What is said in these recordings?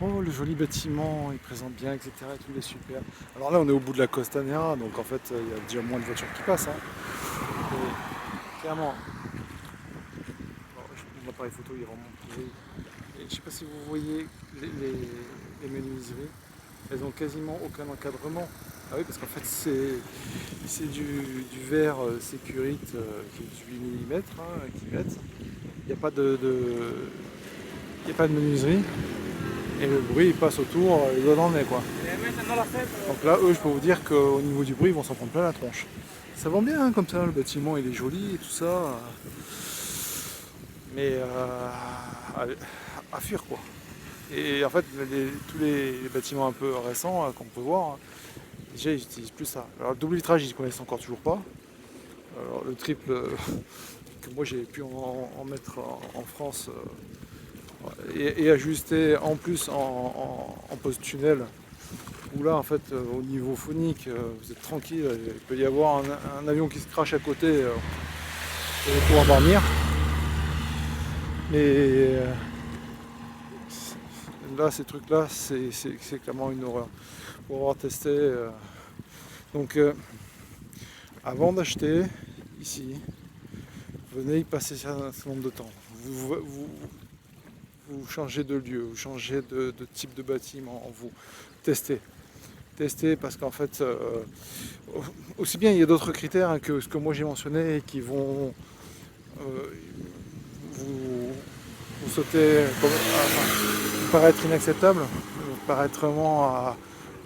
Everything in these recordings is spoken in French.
Oh, le joli bâtiment, il présente bien, etc. Et tout, il est super. Alors là, on est au bout de la Costanera, donc en fait, il y a déjà moins de voitures qui passent, hein. Et clairement, bon, mon appareil photo, il est vraiment pourri. Et je sais pas si vous voyez les menuiseries, elles ont quasiment aucun encadrement. Ah oui, parce qu'en fait, c'est du verre sécurite qui est 18 mm qu'ils mettent. Il n'y a pas il y a pas de menuiserie. Et le bruit il passe autour, il doit dans le nez quoi. Donc là, eux, je peux vous dire qu'au niveau du bruit, ils vont s'en prendre plein la tronche. Ça vend bien hein, comme ça, le bâtiment il est joli et tout ça. Mais à fuir quoi. Et en fait, tous les bâtiments un peu récents qu'on peut voir, déjà ils n'utilisent plus ça. Alors le double vitrage, ils ne connaissent encore toujours pas. Alors le triple que moi j'ai pu en mettre en France et ajuster en plus en post-tunnel, où là en fait au niveau phonique vous êtes tranquille, il peut y avoir un avion qui se crache à côté et pouvoir dormir. Mais là ces trucs là c'est clairement une horreur. Pour avoir testé. Donc avant d'acheter ici, venez y passer un certain nombre de temps. Vous changez de lieu, vous changez de type de bâtiment, vous testez. Tester parce qu'en fait, aussi bien il y a d'autres critères hein, que ce que moi j'ai mentionné et qui vont euh, vous, vous sauter, vous paraître inacceptable, vous paraître vraiment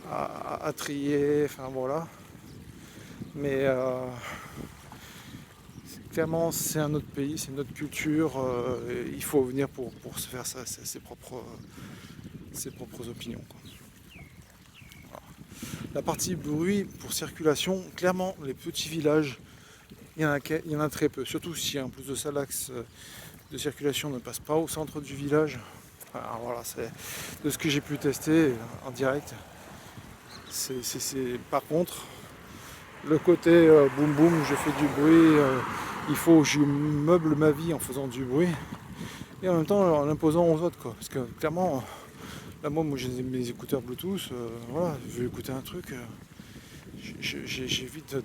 à trier, enfin voilà. Mais clairement, c'est un autre pays, c'est une autre culture. Il faut venir pour se faire ça, ses propres opinions, quoi. La partie bruit pour circulation, clairement, les petits villages, il y en a très peu. Surtout si en plus de ça, l'axe de circulation ne passe pas au centre du village. Alors voilà, c'est de ce que j'ai pu tester en direct. Par contre, le côté boum boum, je fais du bruit, il faut que je meuble ma vie en faisant du bruit. Et en même temps en imposant aux autres quoi. Parce que clairement, là moi j'ai mes écouteurs Bluetooth, voilà, je vais écouter un truc, j'évite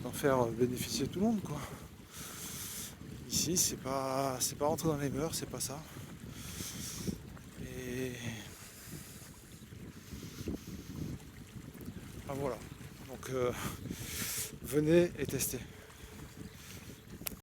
d'en faire bénéficier tout le monde quoi. Ici c'est pas rentrer dans les mœurs, c'est pas ça. Et voilà. Donc venez et testez.